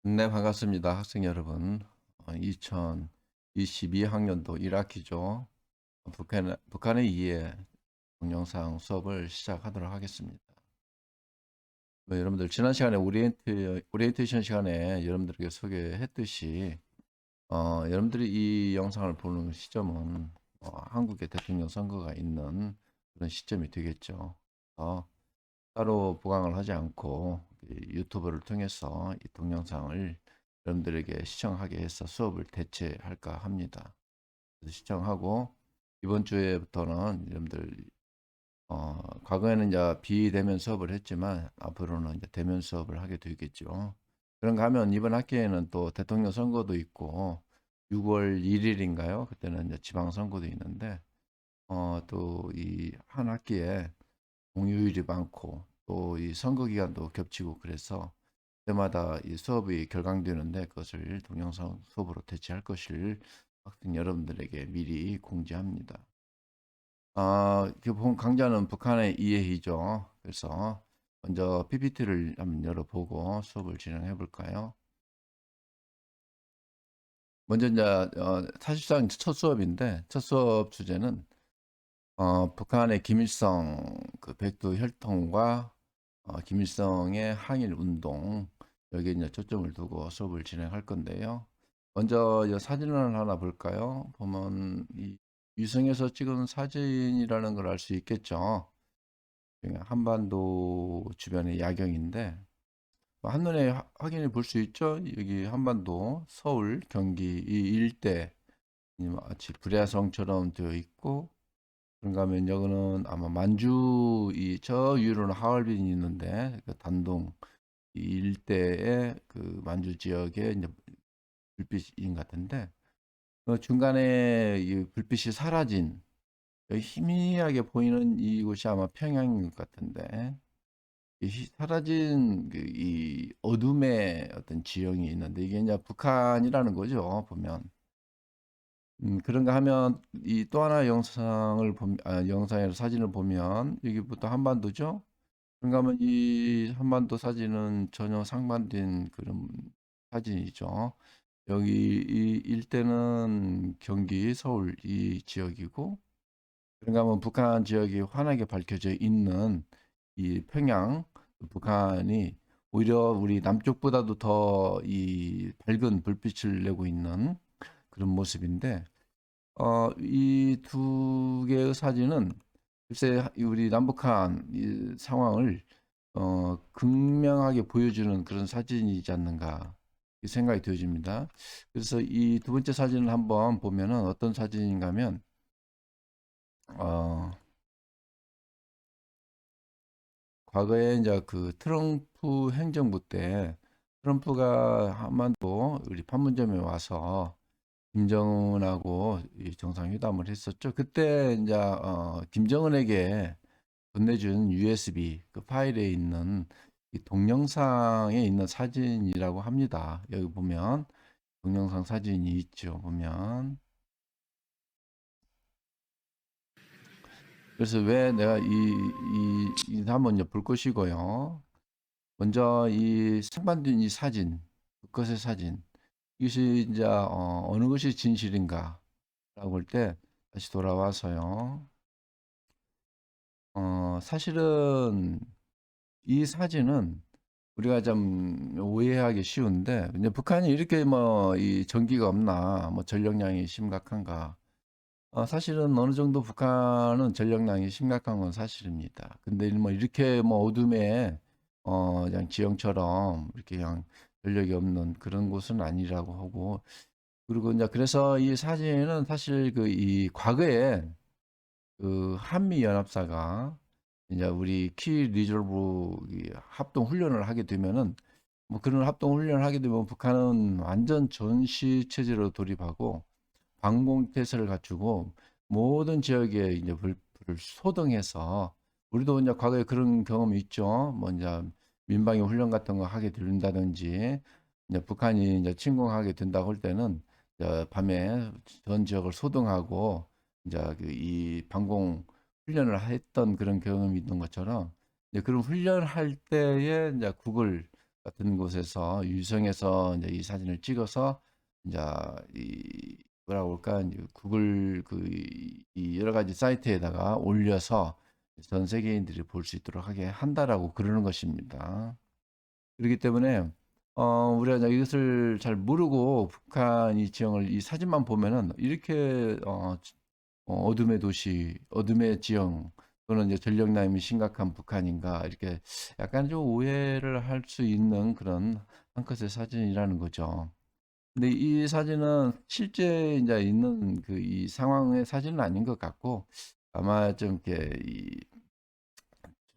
네, 반갑습니다. 학생 여러분. 2022학년도 1학기죠. 북한의 이해 동영상 수업을 시작하도록 하겠습니다. 여러분들 지난 시간에 오리엔테이션 시간에 여러분들에게 소개했듯이 여러분들이 이 영상을 보는 시점은 한국의 대통령 선거가 있는 그런 시점이 되겠죠. 따로 보강을 하지 않고 유튜브를 통해서 이 동영상을 여러분들에게 시청하게 해서 수업을 대체할까 합니다. 그래서 시청하고 이번 주에부터는 여러분들 과거에는 이제 비대면 수업을 했지만 앞으로는 이제 대면 수업을 하게 되겠죠. 그런가 하면 이번 학기에는 또 대통령 선거도 있고 6월 1일인가요? 그때는 이제 지방선거도 있는데 또 이 한 학기에 공휴일이 많고 또 이 선거 기간도 겹치고 그래서 때마다 이 수업이 결강되는데 그것을 동영상 수업으로 대체할 것을 학생 여러분들에게 미리 공지합니다. 본 강좌는 북한의 이해이죠. 그래서 먼저 PPT를 한번 열어보고 수업을 진행해 볼까요? 먼저 이제 사실상 첫 수업인데 첫 수업 주제는 북한의 김일성 그 백두 혈통과 김일성의 항일 운동 여기에 이제 초점을 두고 수업을 진행할 건데요. 먼저 이 사진을 하나 볼까요? 보면 이 위성에서 찍은 사진이라는 걸 알 수 있겠죠. 한반도 주변의 야경인데 한눈에 확인해 볼 수 있죠. 여기 한반도 서울, 경기 이 일대 마치 불야성처럼 되어 있고 그런가 하면 여기는 아마 만주 이 저 위로는 하얼빈이 있는데 그 단동 이 일대의 그 만주 지역의 이제 불빛인 것 같은데 그 중간에 이 불빛이 사라진 여기 희미하게 보이는 이곳이 아마 평양인 것 같은데 이 사라진 그 이 어둠의 어떤 지형이 있는데 이게 이제 북한이라는 거죠 보면 그런가 하면 이 또 하나 영상의 사진을 보면 여기부터 한반도죠. 그런가 하면 이 한반도 사진은 전혀 상반된 그런 사진이죠. 여기 이 일대는 경기, 서울 이 지역이고, 그런가 하면 북한 지역이 환하게 밝혀져 있는 이 평양, 북한이 오히려 우리 남쪽보다도 더 이 밝은 불빛을 내고 있는 그런 모습인데, 이 두 개의 사진은 글쎄 우리 남북한 이 상황을 극명하게 보여주는 그런 사진이지 않는가 이 생각이 되어집니다. 그래서 이 두 번째 사진을 한번 보면은 어떤 사진인가 하면 어, 과거에 이제 그 트럼프 행정부 때 트럼프가 한반도 우리 판문점에 와서 김정은하고 이 정상회담을 했었죠. 그때 이제 김정은에게 건네준 USB 그 파일에 있는 이 동영상에 있는 사진이라고 합니다. 여기 보면 동영상 사진이 있죠. 보면 그래서 왜 내가 이 한번 볼 것이고요. 먼저 이 상반된 이 사진, 그것의 사진 이것이 이제 어느 것이 진실인가라고 볼 때 다시 돌아와서요. 사실은 이 사진은 우리가 좀 오해하기 쉬운데 이제 북한이 이렇게 뭐 이 전기가 없나 뭐 전력량이 심각한가 사실은 어느 정도 북한은 전력량이 심각한 건 사실입니다. 근데 뭐 이렇게 뭐 어둠에 그냥 지형처럼 이렇게 그냥 전력이 없는 그런 곳은 아니라고 하고 그리고 이제 그래서 이 사진은 사실 그 이 과거에 그 한미 연합사가 이제 우리 키 리졸브 합동 훈련을 하게 되면은 뭐 그런 합동 훈련을 하게 되면 북한은 완전 전시 체제로 돌입하고 방공 태세를 갖추고 모든 지역에 이제 불을 소등해서 우리도 이제 과거에 그런 경험이 있죠. 뭐 이제 민방위 훈련 같은 거 하게 된다든지 이제 북한이 이제 침공하게 된다고 할 때는 이제 밤에 전 지역을 소등하고 이제 그이 방공 훈련을 했던 그런 경험이 있는 것처럼 이제 그런 훈련할 때에 이제 국을 같은 곳에서 유성에서 이제 이 사진을 찍어서 이제 이 뭐라고 할까 이제 구글 이 여러 가지 사이트에다가 올려서 전 세계인들이 볼 수 있도록 하게 한다라고 그러는 것입니다. 그렇기 때문에 우리가 이제 이것을 잘 모르고 북한 이 지형을 이 사진만 보면은 이렇게 어둠의 도시, 어둠의 지형 또는 이제 전력난이 심각한 북한인가 이렇게 약간 좀 오해를 할 수 있는 그런 한 컷의 사진이라는 거죠. 근데 이 사진은 실제 이제 있는 그 이 상황의 사진은 아닌 것 같고 아마 좀 이렇게 이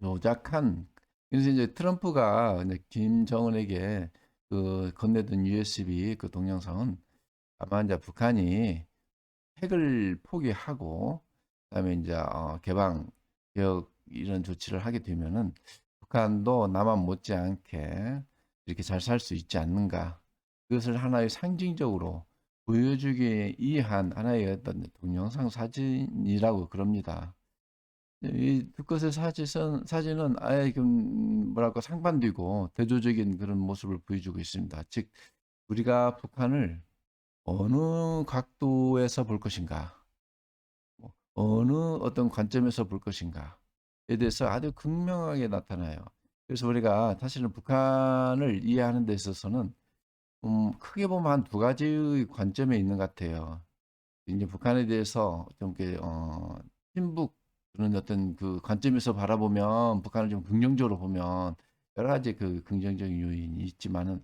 조작한 그래서 이제 트럼프가 이제 김정은에게 그 건네던 USB 그 동영상은 아마 이제 북한이 핵을 포기하고 그다음에 이제 개방 개혁 이런 조치를 하게 되면은 북한도 남한 못지않게 이렇게 잘 살 수 있지 않는가. 그것을 하나의 상징적으로 보여주기 위한 하나의 어떤 동영상 사진이라고 그럽니다. 이 두 사진은 아예 좀 뭐랄까 상반되고 대조적인 그런 모습을 보여주고 있습니다. 즉 우리가 북한을 어느 각도에서 볼 것인가, 어느 어떤 관점에서 볼 것인가에 대해서 아주 극명하게 나타나요. 그래서 우리가 사실은 북한을 이해하는 데 있어서는 크게 보면 한 두 가지의 관점에 있는 것 같아요. 이제 북한에 대해서 좀 이렇게 친북 그런 어떤 그 관점에서 바라보면 북한을 좀 긍정적으로 보면 여러 가지 그 긍정적인 요인이 있지만은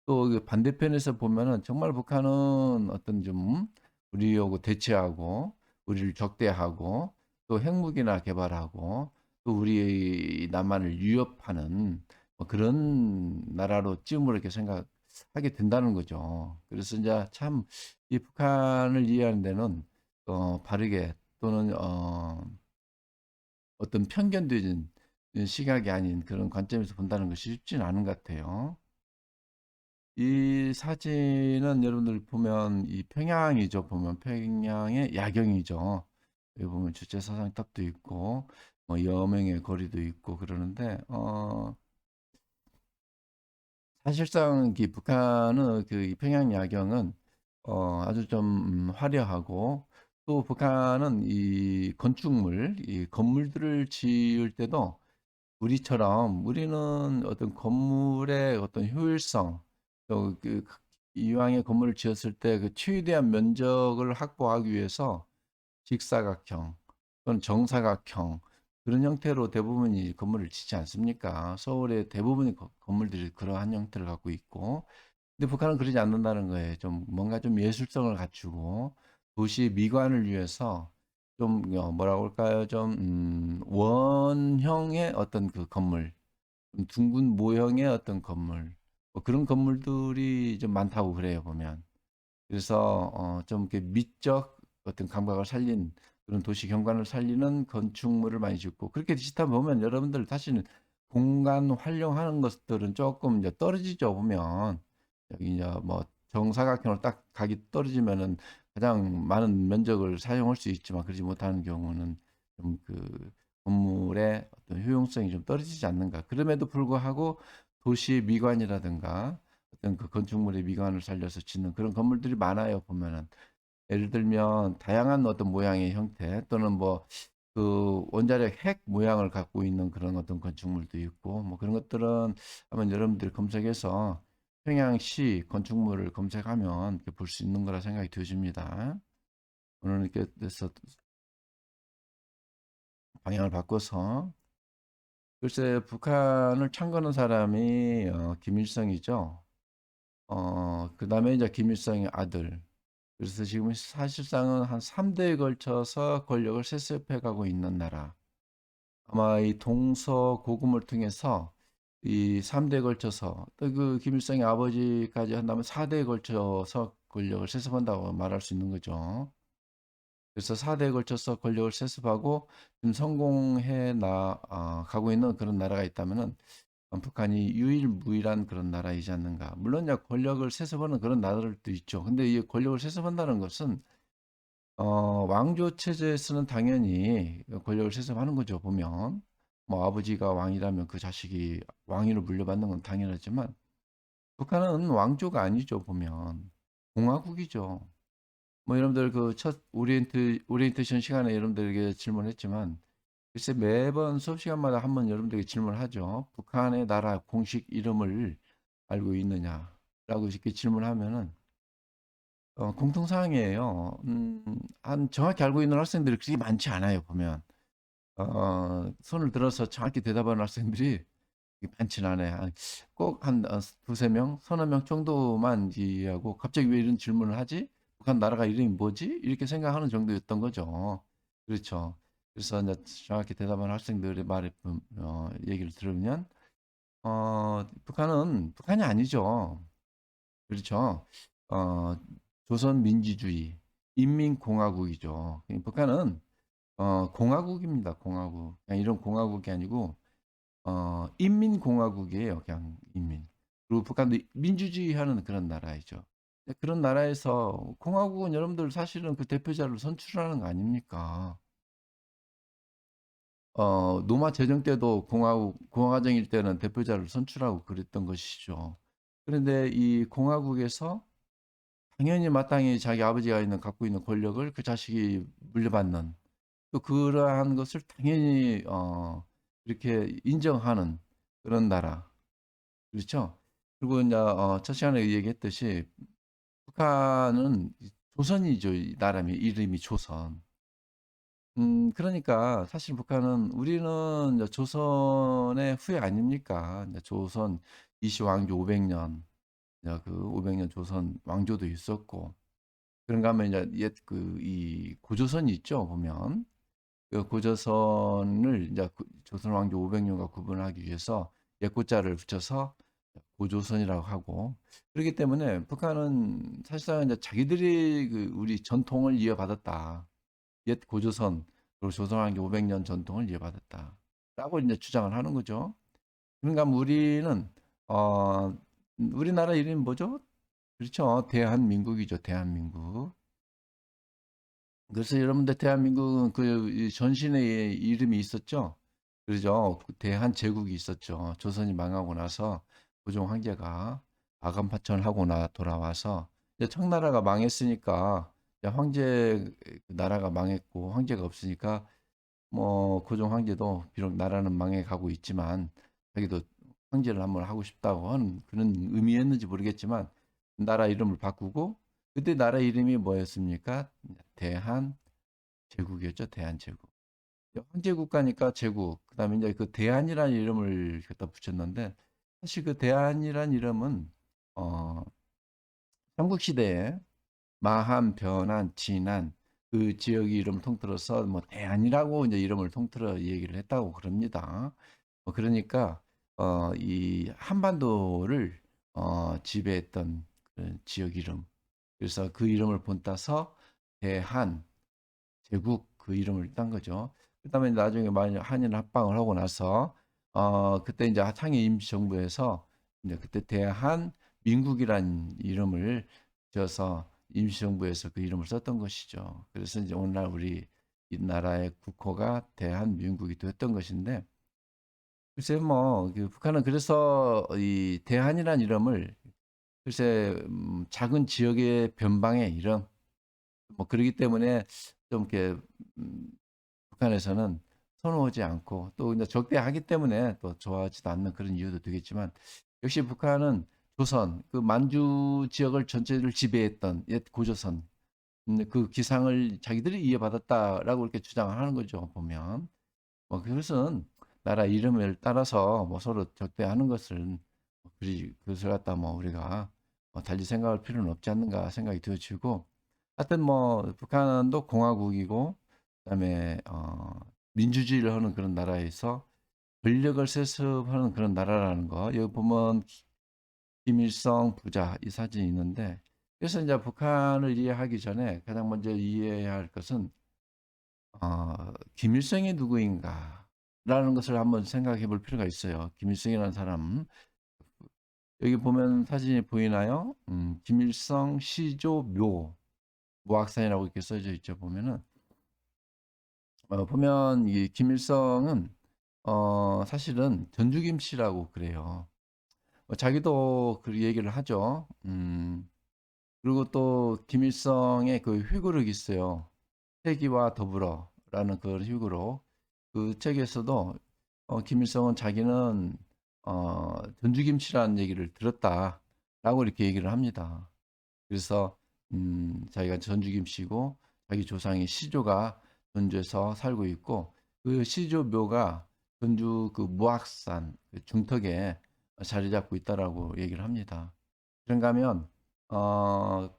또 그 반대편에서 보면은 정말 북한은 어떤 좀 우리하고 대치하고 우리를 적대하고 또 핵무기나 개발하고 또 우리 남한을 위협하는 뭐 그런 나라로 찌움을 이렇게 생각하게 된다는 거죠. 그래서 이제 참 이 북한을 이해하는 데는 바르게 또는 어떤 편견된 시각이 아닌 그런 관점에서 본다는 것이 쉽지는 않은 것 같아요. 이 사진은 여러분들 보면 이 평양이죠. 보면 평양의 야경이죠. 여기 보면 주체사상탑도 있고 뭐 여명의 거리도 있고 그러는데 사실상 이 북한은 그 평양 야경은 아주 좀 화려하고 또 북한은 이 건축물, 이 건물들을 지을 때도 우리처럼 우리는 어떤 건물의 어떤 효율성 또 그 이왕의 건물을 지었을 때 그 최대한 면적을 확보하기 위해서 직사각형 또는 정사각형 그런 형태로 대부분이 건물을 짓지 않습니까? 서울의 대부분의 건물들이 그러한 형태를 갖고 있고 근데 북한은 그러지 않는다는 거예요. 좀 뭔가 좀 예술성을 갖추고 도시 미관을 위해서 좀 뭐라고 할까요? 좀 원형의 어떤 그 건물, 좀 둥근 모형의 어떤 건물, 뭐 그런 건물들이 좀 많다고 그래요 보면. 그래서 좀 이렇게 미적 어떤 감각을 살린 그런 도시 경관을 살리는 건축물을 많이 짓고 그렇게 짓다 보면 여러분들 다시는 공간 활용하는 것들은 조금 이제 떨어지죠 보면 여기 이제 뭐 정사각형으로 딱 각이 떨어지면은 가장 많은 면적을 사용할 수 있지만 그러지 못하는 경우는 좀 그 건물의 어떤 효용성이 좀 떨어지지 않는가. 그럼에도 불구하고 도시 미관이라든가 어떤 그 건축물의 미관을 살려서 짓는 그런 건물들이 많아요, 보면은. 예를 들면 다양한 어떤 모양의 형태 또는 뭐 그 원자력 핵 모양을 갖고 있는 그런 어떤 건축물도 있고 뭐 그런 것들은 한번 여러분들이 검색해서 평양시 건축물을 검색하면 볼 수 있는 거라 생각이 들어집니다. 오늘 이렇게 돼서 방향을 바꿔서 글쎄 북한을 참거는 사람이 김일성이죠. 그다음에 이제 김일성의 아들. 그래서 지금 사실상은 한 3대에 걸쳐서 권력을 세습해 가고 있는 나라. 아마 이 동서고금을 통해서 이 3대에 걸쳐서 또 그 김일성의 아버지까지 한다면 4대에 걸쳐서 권력을 세습한다고 말할 수 있는 거죠. 그래서 4대에 걸쳐서 권력을 세습하고 지금 성공해 가고 있는 그런 나라가 있다면은 북한이 유일무이한 그런 나라이지 않는가. 물론 이제 권력을 세습하는 그런 나라들도 있죠. 근데 이 권력을 세습한다는 것은 왕조 체제에서는 당연히 권력을 세습하는 거죠, 보면. 뭐 아버지가 왕이라면 그 자식이 왕위를 물려받는 건 당연하지만 북한은 왕조가 아니죠, 보면. 공화국이죠. 뭐 여러분들 그 첫 오리엔테이션 시간에 여러분들에게 질문했지만 글쎄 매번 수업 시간마다 한 번 여러분들에게 질문하죠. 북한의 나라 공식 이름을 알고 있느냐라고 이렇게 질문하면은 공통사항이에요. 한 정확히 알고 있는 학생들이 그렇게 많지 않아요, 보면. 손을 들어서 정확히 대답하는 학생들이 많지는 않아요. 꼭 한 두세 명, 서너 명 정도만 이해하고 갑자기 왜 이런 질문을 하지? 북한 나라가 이름이 뭐지? 이렇게 생각하는 정도였던 거죠. 그렇죠. 그래서 이제 정확히 대답하는 학생들의 말에 얘기를 들으면 북한이 아니죠. 그렇죠. 어, 조선민주주의 인민공화국이죠. 북한은 공화국입니다. 공화국. 그냥 이런 공화국이 아니고 인민공화국이에요. 그냥 인민. 그리고 북한도 민주주의 하는 그런 나라이죠. 그런 나라에서 공화국은 여러분들 사실은 그 대표자를 선출하는 거 아닙니까? 노마 재정 때도 공화정일 때는 대표자를 선출하고 그랬던 것이죠. 그런데 이 공화국에서 당연히 마땅히 자기 아버지가 갖고 있는 권력을 그 자식이 물려받는 또 그러한 것을 당연히 이렇게 인정하는 그런 나라. 그렇죠? 그리고 이제 첫 시간에 얘기했듯이 북한은 조선이죠. 이 나라 이름이 조선. 그러니까 사실 북한은 우리는 이제 조선의 후예 아닙니까? 이제 조선 이시왕조 500년, 이제 그 500년 조선 왕조도 있었고, 그런가 하면 이제 옛 그 이 고조선이 있죠, 보면. 그 고조선을 이제 조선 왕조 500년과 구분하기 위해서 옛고자를 붙여서 고조선이라고 하고 그렇기 때문에 북한은 사실상 이제 자기들이 그 우리 전통을 이어받았다. 옛 고조선 그리고 조선 왕조 500년 전통을 이어받았다라고 이제 주장을 하는 거죠. 그러니까 우리는 우리나라 이름이 뭐죠? 그렇죠. 대한민국이죠. 대한민국. 그래서 여러분들 대한민국은 그 전신의 이름이 있었죠. 그러죠. 그 대한제국이 있었죠. 조선이 망하고 나서 고종 황제가 아간파천하고 돌아와서 이제 청나라가 망했으니까 이제 황제 나라가 망했고 황제가 없으니까 뭐 고종 황제도 비록 나라는 망해가고 있지만 자기도 황제를 한번 하고 싶다고 하는 그런 의미였는지 모르겠지만 나라 이름을 바꾸고 그때 나라 이름이 뭐였습니까? 대한제국이었죠. 대한제국. 황제 국가니까 제국. 그다음에 이제 그 대한이라는 이름을 갖다 붙였는데 사실 그 대한이라는 이름은 어 삼국시대에 마한, 변한, 진한 그 지역의 이름을 통틀어서 뭐 대한이라고 이제 이름을 통틀어 얘기를 했다고 그럽니다. 그러니까 이 한반도를 지배했던 그 지역 이름. 그래서 그 이름을 본따서 대한 제국 그 이름을 딴 거죠. 그다음에 나중에 만약 한일 합방을 하고 나서 그때 이제 창의 임시정부에서 이제 그때 대한 민국이란 이름을 지어서 임시정부에서 그 이름을 썼던 것이죠. 그래서 이제 오늘날 우리 이 나라의 국호가 대한민국이 되었던 것인데 글쎄 뭐그 북한은 그래서 이 대한이란 이름을 글쎄 작은 지역의 변방의 이름 뭐 그러기 때문에 좀 이렇게 음, 북한에서는 선호하지 않고 또 이제 적대하기 때문에 또 좋아하지도 않는 그런 이유도 되겠지만 역시 북한은 조선 그 만주 지역을 전체를 지배했던 옛 고조선 그 기상을 자기들이 이어받았다라고 이렇게 주장을 하는 거죠 보면 뭐 그것은 나라 이름을 따라서 뭐 서로 적대하는 것은 그것을 갖다 뭐 우리가 달리 생각할 필요는 없지 않는가 생각이 들어지고 하여튼 뭐 북한도 공화국이고 그다음에 민주주의를 하는 그런 나라에서 권력을 세습하는 그런 나라라는 거 여기 보면 김일성 부자 이 사진이 있는데 그래서 이제 북한을 이해하기 전에 가장 먼저 이해해야 할 것은 김일성이 누구인가라는 것을 한번 생각해 볼 필요가 있어요. 김일성이라는 사람 여기 보면 사진이 보이나요? 김일성 시조 묘 모악산이라고 이렇게 써져 있죠. 보면은 보면 이 김일성은 사실은 전주김 씨라고 그래요. 자기도 그 얘기를 하죠. 그리고 또 김일성의 그 휘구르기 있어요. 세기와 더불어라는 그 휘구르. 그 책에서도 김일성은 자기는 전주김씨라는 얘기를 들었다라고 이렇게 얘기를 합니다. 그래서 자기가 전주김씨고 자기 조상이 시조가 전주에서 살고 있고 그 시조 묘가 전주 그 무악산 그 중턱에 자리 잡고 있다라고 얘기를 합니다. 그런가 하면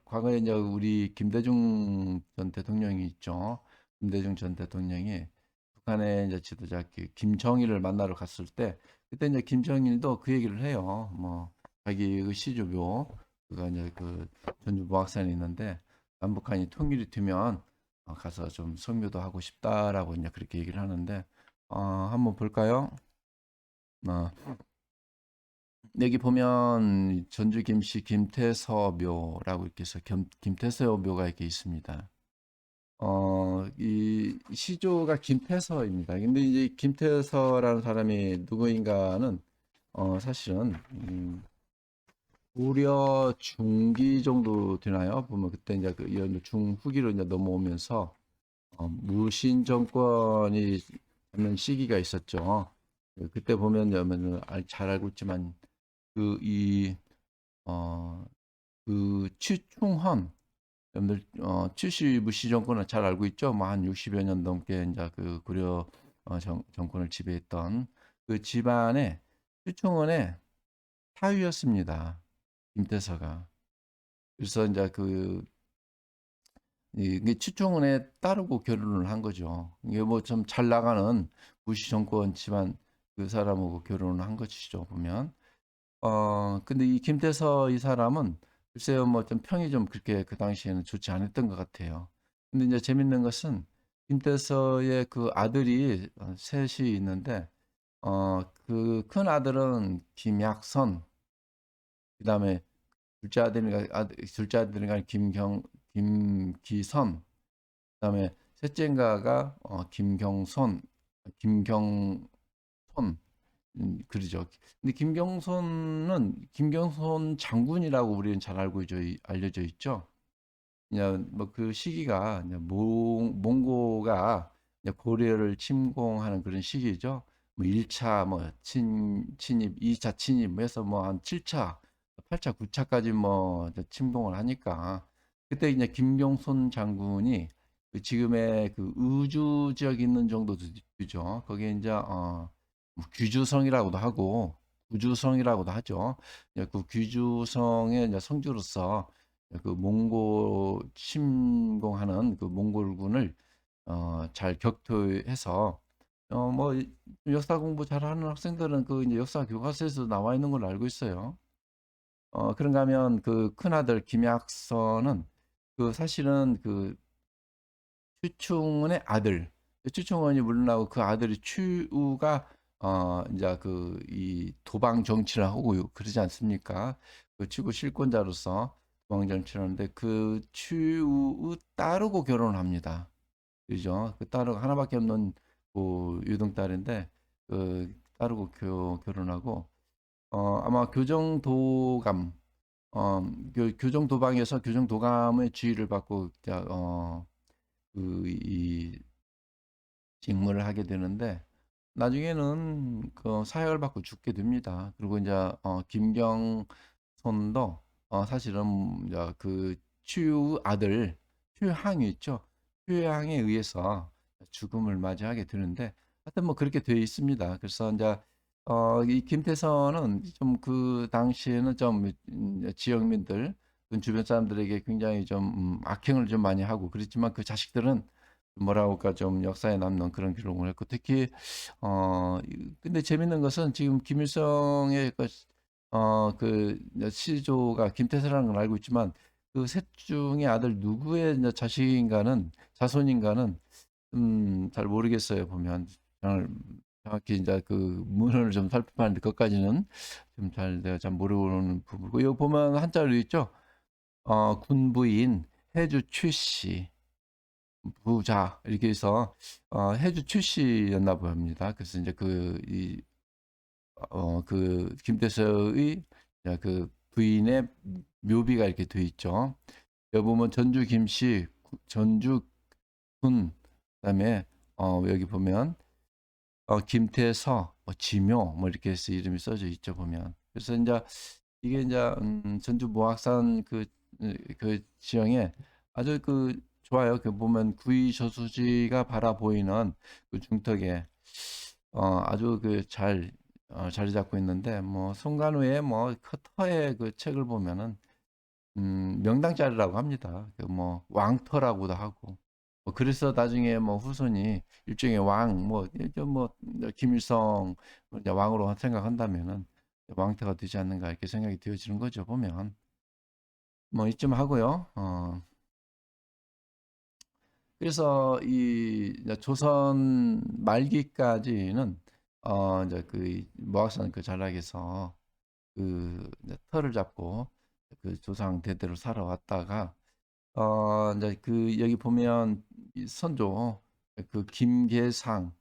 과거에 이제 우리 김대중 전 대통령이 있죠. 김대중 전 대통령이 북한의 이제 지도자 김정일을 만나러 갔을 때 그때 이제 김정일도 그 얘기를 해요. 뭐 자기 그 시조묘 그가 이제 그 전주 무악산에 있는데 남북한이 통일이 되면 가서 좀 성묘도 하고 싶다라고 이제 그렇게 얘기를 하는데 한번 볼까요? 어, 여기 보면 전주 김씨 김태서묘라고 이렇게 해서 김태서묘가 이렇게 있습니다. 이 시조가 김태서입니다. 근데 이제 김태서라는 사람이 누구인가는 사실은 고려 중기 정도 되나요? 보면 그때 이제 그 이런 중후기로 이제 넘어오면서 무신 정권이 있는 시기가 있었죠. 그때 보면 여러분 잘 알고 있지만 그 이 그 취충헌 여러분들 취시 무시 정권을 잘 알고 있죠. 뭐 한 60여 년 넘게 이제 그 고려 정권을 지배했던 그 집안의 취충헌의 사위였습니다. 김태서가. 그래서 이제 이게 취충원에 따르고 결혼을 한 거죠. 이게 뭐 좀 잘 나가는 무시 정권 집안 그 사람하고 결혼을 한 것이죠, 보면. 근데 이 김태서 이 사람은 글쎄요, 뭐 좀 평이 좀 그렇게 그 당시에는 좋지 않았던 것 같아요. 근데 이제 재밌는 것은 김태서의 그 아들이 셋이 있는데, 그 큰 아들은 김약선, 그 다음에 둘째 아들이가 김기선, 그다음에 셋째인가가 김경손 그러죠. 근데 김경손 장군이라고 우리는 잘 알려져 있죠. 그냥 뭐 그 시기가 그냥 몽고가 이제 고려를 침공하는 그런 시기죠. 뭐 1차 뭐 침입, 2차 침입 뭐 해서 뭐 한 7차, 8차, 9차까지 뭐 이제 침공을 하니까 그때 이제 김경손 장군이 그 지금의 그 의주 지역 있는 정도 되죠. 거기에 이제 뭐 귀주성이라고도 하고 구주성이라고도 하죠. 그 귀주성의 이제 성주로서 그 몽골 침공하는 그 몽골군을 잘 격퇴해서 뭐 역사 공부 잘하는 학생들은 그 이제 역사 교과서에서 나와 있는 걸로 알고 있어요. 그런가 하면 그 큰아들 김약선은 그 사실은 그 추충원의 아들, 추충원이 물러나고 그 아들이 추우가 이제 그 이 도방 정치를 하고 그러지 않습니까? 그 최고 실권자로서 도방 정치를 하는데 그 추우의 딸하고 결혼을 합니다. 그죠? 그 딸하고 하나밖에 없는 그 유등딸인데 그 딸하고 결혼하고 아마 교정도감 교정도방에서 교정도감의 지위를 받고 그이 직무를 하게 되는데 나중에는 그 사형을 받고 죽게 됩니다. 그리고 이제 김경손도 사실은 이제 그 추 아들 추항이 있죠. 추항에 의해서 죽음을 맞이하게 되는데 하여튼 뭐 그렇게 되어 있습니다. 그래서 이제 이 김태선은 좀 그 당시에는 좀 지역민들 주변 사람들에게 굉장히 좀 악행을 좀 많이 하고 그랬지만 그 자식들은 뭐라고 할까 좀 역사에 남는 그런 기록을 했고 특히 근데 재밌는 것은 지금 김일성의 그 시조가 김태세라는 걸 알고 있지만 그 셋 중에 아들 누구의 이제 자식인가는 자손인가는 잘 모르겠어요 보면 정확히 이제 그 문헌을 좀 살펴봤는데 그것까지는 좀 잘 내가 잘 모르는 부분이고 여기 보면 한자로 있죠 군부인 해주 출씨 부자 이렇게 해서 해주 출시였나 봅니다. 그래서 이제 그 김태서의 그 부인의 묘비가 이렇게 돼 있죠. 여기 보면 전주 김씨, 전주 군, 그다음에 여기 보면 김태서, 뭐 지묘, 뭐 이렇게 해서 이름이 써져 있죠 보면. 그래서 이제 이게 이제 전주 모악산 그 지형에 아주 좋아요. 그 보면 구이 저수지가 바라보이는 그 중턱에 아주 자리 잡고 있는데 뭐 송간호의 뭐 커터의 그 책을 보면은 명당짜리라고 합니다. 그 뭐 왕터라고도 하고 뭐 그래서 나중에 뭐 후손이 일종의 왕 뭐 김일성 이제 왕으로 생각한다면은 왕터가 되지 않는가 이렇게 생각이 되어지는 거죠 보면 뭐 이쯤 하고요. 그래서 이 이제 조선 말기까지는 이제 그 모악산 그 전락에서 그 이제 터를 잡고 그 조상 대대로 살아왔다가 이제 여기 보면 이 선조 그 김계상일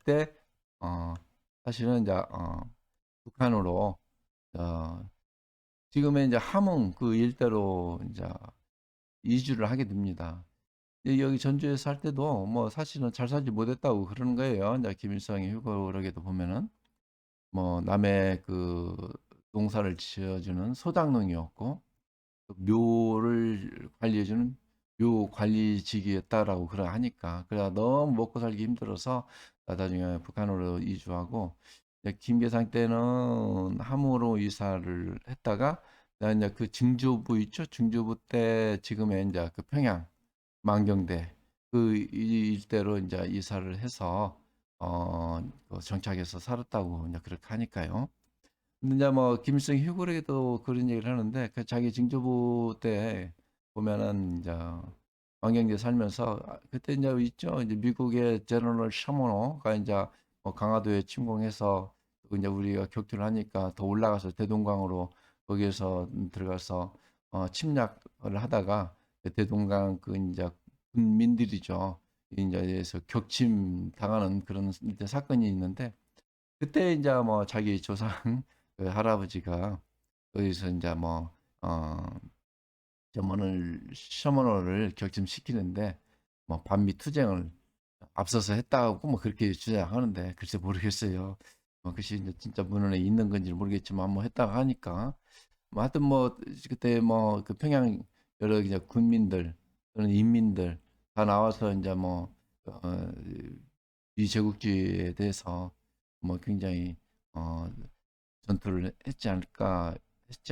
때 사실은 이제 북한으로 어, 지금의 이제 함흥 그 일대로 이제 이주를 하게 됩니다. 여기 전주에 살 때도 뭐 사실은 잘 살지 못했다고 그러는 거예요. 이제 김일성이 휴거록에도 보면은 뭐 남의 그 농사를 지어주는 소장농이었고 묘를 관리해주는 묘 관리직이었다라고 그러 하니까 그래 너무 먹고 살기 힘들어서 나중에 북한으로 이주하고 김계상 때는 함으로 이사를 했다가 이제 그 증조부 있죠 증조부 때 지금의 이제 그 평양 만경대 일대로 이제 이사를 해서 그 정착해서 살았다고 이제 그렇게 하니까요. 근데 이제 뭐 김일성 휴거에도 그런 얘기를 하는데 그 자기 징조부 때 보면은 이제 망경대 살면서 그때 이제 있죠. 이제 미국의 제너럴 셔머노가 이제 뭐 강화도에 침공해서 이제 우리가 격투를 하니까 더 올라가서 대동강으로 거기에서 들어가서 침략을 하다가 대동강 그 이제 군민들이죠. 이제에서 격침 당하는 그런 이제 사건이 있는데 그때 이제 뭐 자기 조상 그 할아버지가 거기서 이제 뭐 셔먼을 격침시키는데 뭐 반미 투쟁을 앞서서 했다고 뭐 그렇게 주장하는데 글쎄 모르겠어요. 뭐 그것이 이제 진짜 문헌에 있는 건지 모르겠지만 뭐 했다고 하니까 뭐 하여튼 뭐 그때 뭐 그 평양 여러 이제 군민들 또는 인민들 다 나와서 이제 뭐 어, 미제국주의에 대해서 뭐 굉장히 어, 전투를 했지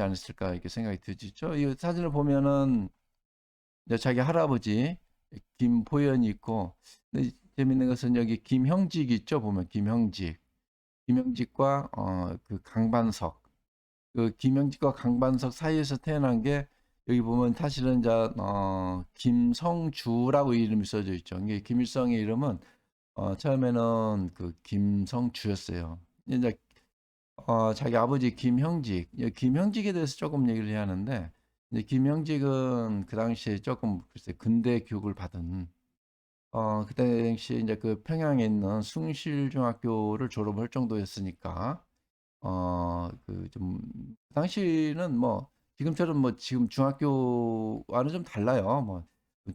않았을까 이렇게 생각이 들죠. 이 사진을 보면은 이제 자기 할아버지 김보연이 있고, 근데 재밌는 것은 여기 김형직 있죠. 보면 김형직과 그 강반석, 그 김형직과 강반석 사이에서 태어난 게 여기 보면 사실은 이제 김성주라고 이름이 써져 있죠. 이게 김일성의 이름은 처음에는 그 김성주였어요. 이제 자기 아버지 김형직, 김형직에 대해서 조금 얘기를 해야 하는데, 이제 김형직은 그 당시에 조금 글쎄 근대 교육을 받은, 그 당시에 이제 그 평양에 있는 숭실중학교를 졸업할 정도였으니까, 그 당시는 뭐, 지금처럼 뭐, 지금 중학교와는 좀 달라요. 뭐,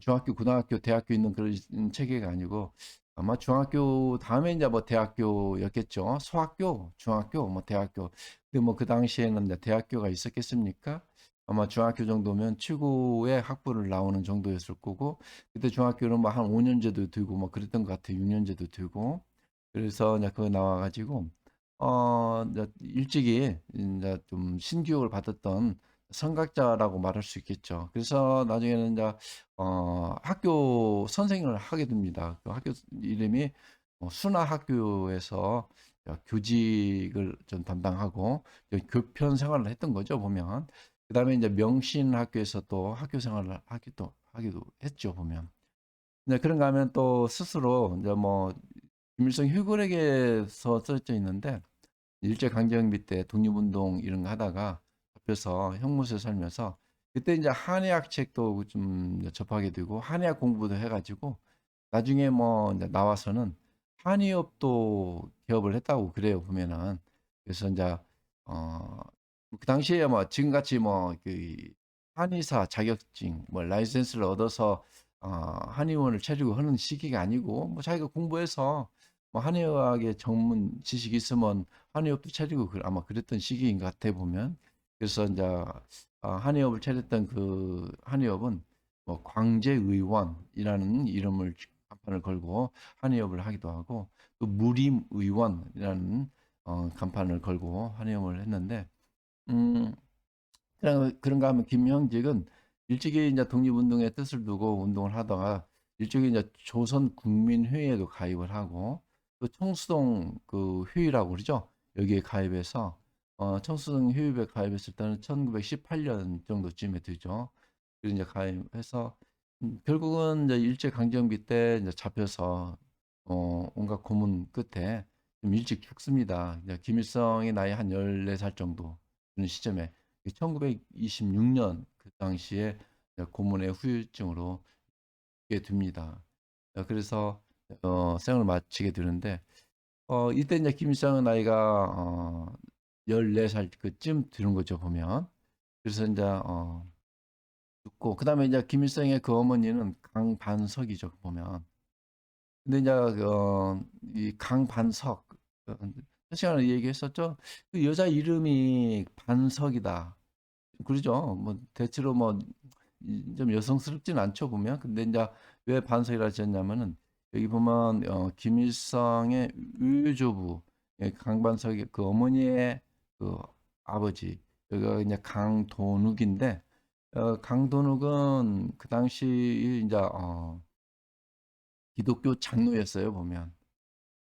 중학교, 고등학교, 대학교 있는 그런 체계가 아니고, 아마 중학교 다음에 이제 뭐 대학교였겠죠. 소학교, 중학교, 뭐 대학교. 근데 뭐 그 당시에는 이제 대학교가 있었겠습니까? 아마 중학교 정도면 최고의 학부를 나오는 정도였을 거고, 그때 중학교는 뭐 한 5년제도 들고 뭐 그랬던 것 같아요. 6년제도 들고. 그래서 이제 그거 나와가지고, 이제 일찍이 이제 좀 신교육을 받았던 선각자라고 말할 수 있겠죠. 그래서 나중에는 이제 학교 선생을 하게 됩니다. 그 학교 이름이 순화학교에서 교직을 좀 담당하고 교편 생활을 했던 거죠, 보면. 그다음에 이제 명신학교에서 또 학교 생활을 하기도 했죠, 보면. 네, 그런가 하면 또 스스로 이제 뭐 김일성 휴거록에서 써져 있는데 일제강점기 때 독립운동 이런 거 하다가 잡혀서 형무소에 살면서 그때 이제 한의학 책도 좀 접하게 되고 한의학 공부도 해가지고 나중에 뭐 이제 나와서는 한의업도 개업을 했다고 그래요 보면은. 그래서 이제 어 그 당시에 뭐 지금같이 뭐 그 한의사 자격증 뭐 라이센스를 얻어서 한의원을 차리고 하는 시기가 아니고 뭐 자기가 공부해서 뭐 한의학의 전문 지식이 있으면 한의업도 차리고 아마 그랬던 시기인 것 같아 보면. 그래서 이제 한의업을 차렸던 그 한의업은 뭐 광재의원이라는 이름을 간판을 걸고 한의업을 하기도 하고, 또 무림의원이라는 간판을 걸고 한의업을 했는데, 음, 그런가 하면 김형직은 일찍이 이제 독립운동의 뜻을 두고 운동을 하다가 일찍이 이제 조선국민회의에도 가입을 하고, 또 청수동 그 회의라고 그러죠. 여기에 가입해서 청수동 회의에 가입했을 때는 1918년 정도쯤에 되죠. 그리고 이제 가입해서 결국은 이제 일제 강점기 때 이제 잡혀서 온갖 고문 끝에 좀 일찍 죽습니다. 이제 김일성이 나이 한 14살 정도 되는 시점에 1926년 그 당시에 고문의 후유증으로 죽게 됩니다. 그래서 생을 마치게 되는데 이때 이제 김일성의 나이가 14살 그쯤 되는 거죠 보면. 그래서 이제 죽고 그다음에 이제 김일성의 그 어머니는 강반석이죠 보면. 근데 이제 이 강반석 시간에 얘기했었죠. 그 여자 이름이 반석이다. 그러죠. 뭐 대체로 뭐 좀 여성스럽진 않죠 보면. 근데 이제 왜 반석이라 지었냐면은 여기 보면 김일성의 외조부 강반석이 그 어머니의 그 아버지 여기가 이제 강도눅인데 강도눅은 그 당시 이제 기독교 장로였어요 보면.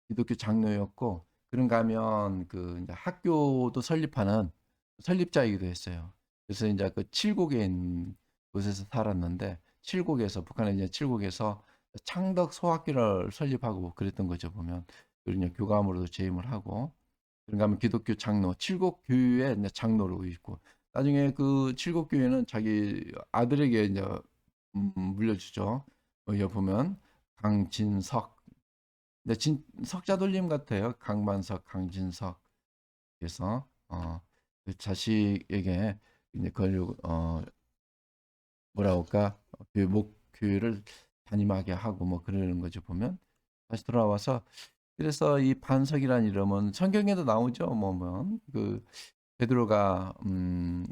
기독교 장로였고 그런가 하면 그 이제 학교도 설립하는 설립자이기도 했어요. 그래서 이제 그 칠곡에 있는 곳에서 살았는데 칠곡에서 북한의 이제 칠곡에서 창덕 소학교를 설립하고 그랬던 거죠 보면. 그리고 이제 교감으로도 재임을 하고 그런가 하면 기독교 장로 칠곡 교회의 이제 장로로 있고 나중에 그 칠곡 교회는 자기 아들에게 이제 물려주죠. 여기 보면 강진석 근데 석자 돌림 같아요. 강반석, 강진석. 그래서 그 자식에게 이제 그걸 뭐라 할까 교회를 담임하게 하고 뭐 그러는 거죠 보면. 다시 돌아와서 그래서 이 반석이라는 이름은 성경에도 나오죠. 뭐면 그 베드로가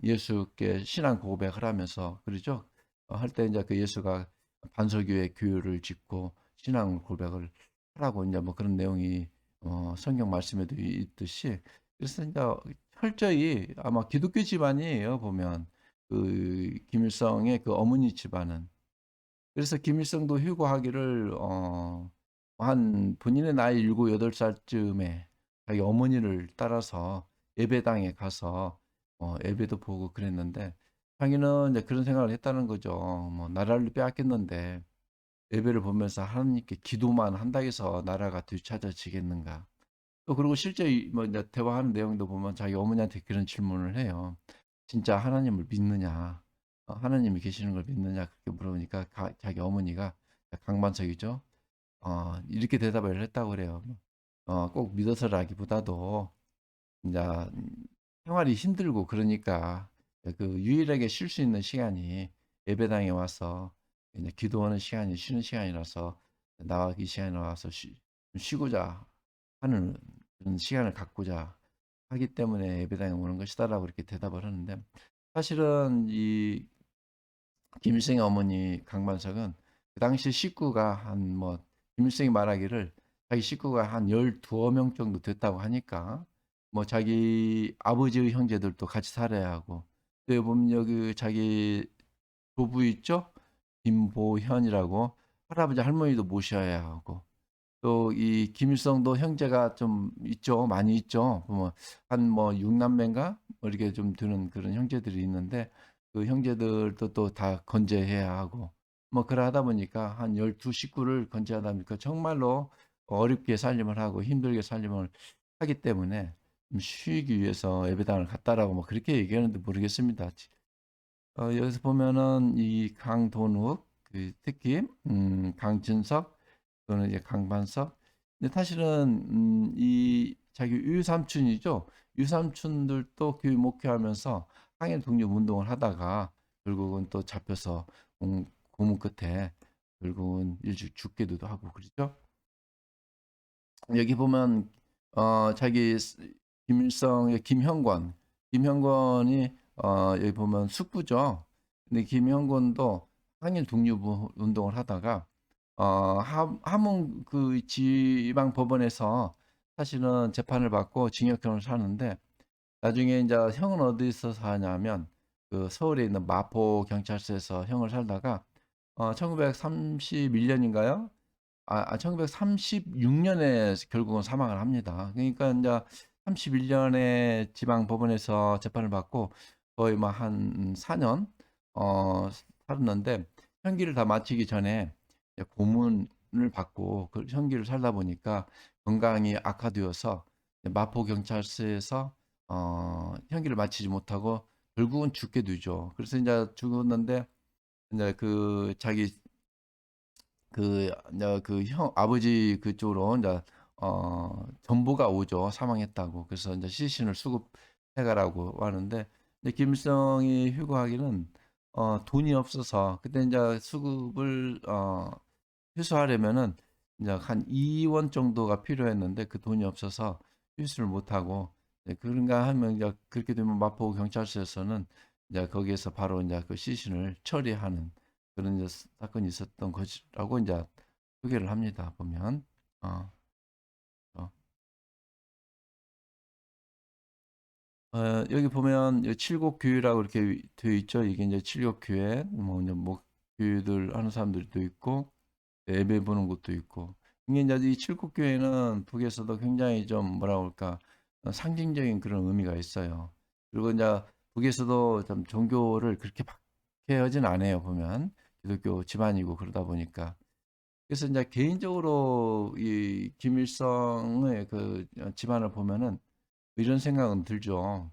예수께 신앙 고백을 하면서 그러죠. 할 때 이제 그 예수가 반석 위에 교회를 짓고 신앙 고백을 하라고 이제 뭐 그런 내용이 성경 말씀에도 있듯이. 그래서 이제 철저히 아마 기독교 집안이에요 보면 그 김일성의 그 어머니 집안은. 그래서 김일성도 휴거하기를 한 본인의 나이 7, 8살쯤에 자기 어머니를 따라서 예배당에 가서 예배도 보고 그랬는데 자기는 이제 그런 생각을 했다는 거죠. 뭐 나라를 빼앗겼는데 예배를 보면서 하나님께 기도만 한다 해서 나라가 되찾아지겠는가. 또 그리고 실제 뭐 이제 대화하는 내용도 보면 자기 어머니한테 그런 질문을 해요. 진짜 하나님을 믿느냐? 하나님이 계시는 걸 믿느냐? 그렇게 물어보니까 자기 어머니가 강반석이죠. 이렇게 대답을 했다고 그래요. 꼭 믿어서라기보다도 이제 생활이 힘들고 그러니까 그 유일하게 쉴 수 있는 시간이 예배당에 와서 이제 기도하는 시간이 쉬는 시간이라서 나와 이 시간에 와서 쉬고자 하는 그런 시간을 갖고자 하기 때문에 예배당에 오는 것이다라고 이렇게 대답을 하는데 사실은 이 김일성의 어머니 강반석은 그 당시 식구가 한 뭐 김일성이 말하기를 자기 식구가 한 12명 정도 됐다고 하니까 뭐 자기 아버지의 형제들도 같이 살아야 하고 또 보면 여기 자기 조부 있죠? 김보현이라고 할아버지 할머니도 모셔야 하고 또 이 김일성도 형제가 좀 있죠. 많이 있죠. 뭐 한 뭐 6남매인가? 뭐 이렇게 좀 되는 그런 형제들이 있는데 그 형제들도 또 다 건재해야 하고 뭐 그러다 보니까 한 12 식구를 건재하다 보니까 정말로 어렵게 살림을 하고 힘들게 살림을 하기 때문에 좀 쉬기 위해서 예배당을 갔다라고 뭐 그렇게 얘기하는데 모르겠습니다. 여기서 보면은 이 강돈욱, 특히 강진석 또는 이제 강반석. 근데 사실은 이 자기 유삼촌이죠. 유삼촌들도 교육 목회하면서 항일 독립 운동을 하다가 결국은 또 잡혀서 고문 끝에 결국은 일찍 죽기도 하고 그러죠. 여기 보면 자기 김일성의 김형권이 여기 보면 숙부죠. 근데 김형권도 항일 독립 운동을 하다가 함흥 그 지방 법원에서 사실은 재판을 받고 징역형을 사는데 나중에 이제 형은 어디서 사냐면 그 서울에 있는 마포 경찰서에서 형을 살다가 1931년인가요? 1936년에 결국은 사망을 합니다. 그러니까 이제 31년에 지방 법원에서 재판을 받고 거의 뭐 한 4년 살았는데 형기를 다 마치기 전에 이제 고문을 받고 그 형기를 살다 보니까 건강이 악화되어서 마포 경찰서에서 형기를 마치지 못하고 결국은 죽게 되죠. 그래서 이제 죽었는데 이제 그 자기 이제 형 아버지 그쪽으로 이제 전보가 오죠. 사망했다고. 그래서 이제 시신을 수급해 가라고 하는데 이제 김일성이 휴거하기는 돈이 없어서 그때 이제 수급을 회수하려면은 이제 한 2원 정도가 필요했는데 그 돈이 없어서 회수를 못 하고 그런가 하면 이제 그렇게 되면 마포 경찰서에서는 이제 거기에서 바로 이제 그 시신을 처리하는 그런 이제 사건이 있었던 것이라고 이제 소개를 합니다. 보면 어, 어. 여기 보면 칠곡교회라고 이렇게 되어 있죠. 이게 이제 칠곡교회 뭐 이제 목교들 하는 사람들도 있고 예배 보는 곳도 있고 이게 이제 이 칠곡교회는 북에서도 굉장히 좀 뭐라 그럴까 상징적인 그런 의미가 있어요. 그리고 이제 북에서도 좀 종교를 그렇게 박해하진 않아요. 보면 기독교 집안이고 그러다 보니까 그래서 이제 개인적으로 이 김일성의 그 집안을 보면은 이런 생각은 들죠.